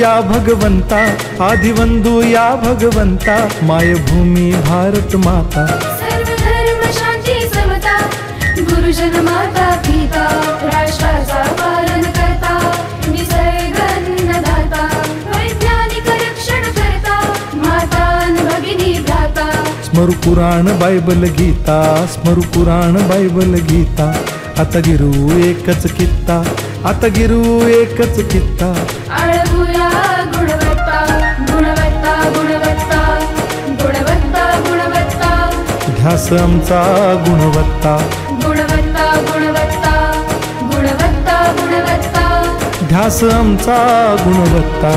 या भगवंता, आदिवंदू या भगवंता, मायभूमी भारत माता। सर्व धर्म शांती समता, गुरुजन माता पिता, राष्ट्राचा पालन करता, निसर्ग अन्नदाता, वैज्ञानिक रक्षण करता, माता अन भगिनी भ्राता। स्मरू पुराण बायबल गीता, स्मरू पुराण बायबल गीता, आता गिरू एकच कित्ता, आता गिरू एकच कित्ता। आळवूया गुणवत्ता, गुणवत्ता, गुणवत्ता, गुणवत्ता, गुणवत्ता, ध्यास आमचा गुणवत्ता, गुणवत्ता, गुणवत्ता, गुणवत्ता, गुणवत्ता, ध्यास आमचा गुणवत्ता।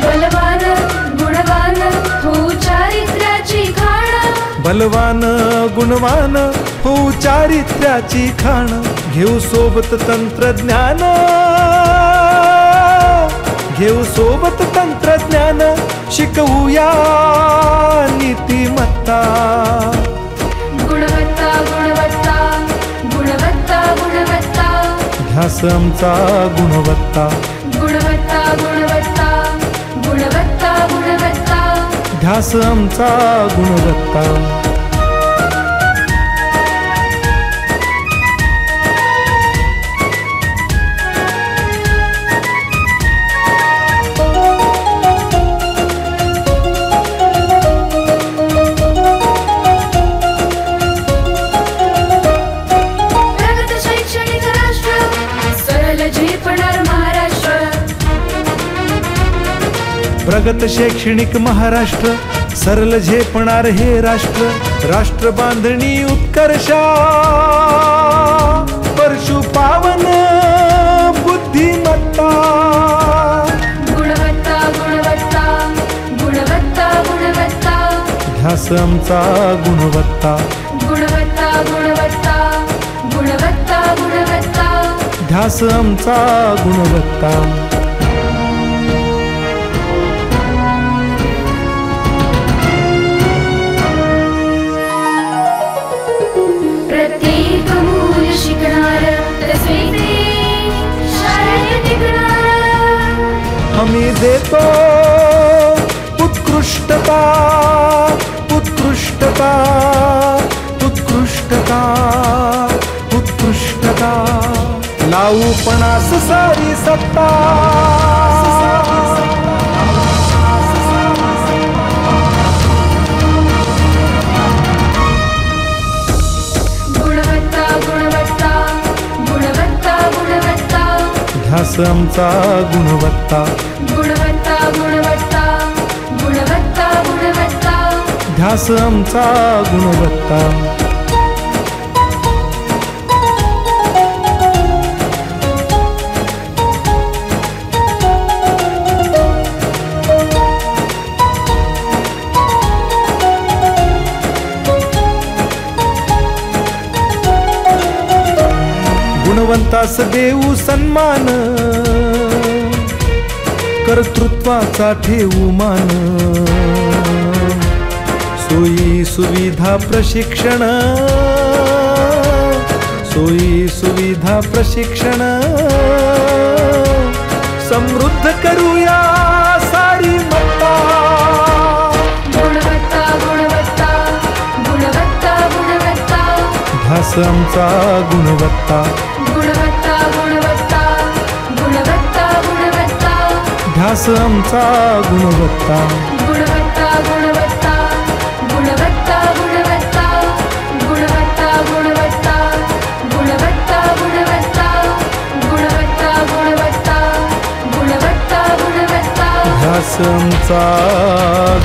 बलवान गुणवान हो चारित्र्याची खाण, बलवान गुणवान हो चारित्र्याची खाण, घेऊ सोबत तंत्रज्ञान, घेऊ सोबत तंत्रज्ञान, शिकवूया नीतिमत्ता। गुणवत्ता, गुणवत्ता, गुणवत्ता, गुणवत्ता, ध्यास आमचा गुणवत्ता, गुणवत्ता, गुणवत्ता, गुणवत्ता, गुणवत्ता, ध्यास आमचा गुणवत्ता। प्रगत शैक्षणिक राष्ट्र, सरल झेपणार महाराष्ट्र। प्रगत शैक्षणिक महाराष्ट्र, सरल झेपणार हे राष्ट्र, राष्ट्र बांधणी उत्कर्षा, परशु पावन बुद्धिमत्ता। गुणवत्ता, गुणवत्ता, गुणवत्ता, गुणवत्ता, ध्यास आमचा गुणवत्ता, गुणवत्ता, गुणवत्ता, गुणवत्ता, गुणवत्ता, ध्यास आमचा गुणवत्ता। प्रत्येक मूल शिकणार, तसे ते शाळेत टिकणार। हमी देतो उत्कृष्टता, उत्कृष्टता, उत्कृष्टता, उत्कृष्टता, लावू पणास सारी सत्ता। गुणवत्ता, गुणवत्ता, गुणवत्ता, गुणवत्ता, ध्यास आमचा गुणवत्ता, गुणवत्ता, गुणवत्ता, गुणवत्ता, गुणवत्ता, ध्यास आमचा गुणवत्ता। गुणवंतास देऊ सन्मान, कर्तृत्वाचा ठेवू मान, सोयी सुविधा प्रशिक्षण, सोयी सुविधा प्रशिक्षण, समृद्ध करूया सारी मत्ता। गुणवत्ता, गुणवत्ता, गुणवत्ता, गुणवत्ता, ध्यास आमचा गुणवत्ता, गुणवत्ता, गुणवत्ता, गुणवत्ता, गुणवत्ता, ध्यास आमचा गुणवत्ता। गुणवत्ता, गुणवत्ता, गुणवत्ता, गुणवत्ता, गुणवत्ता, गुणवत्ता, गुणवत्ता, गुणवत्ता, गुणवत्ता, गुणवत्ता, गुणवत्ता, गुणवत्ता, ध्यास आमचा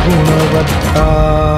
गुणवत्ता।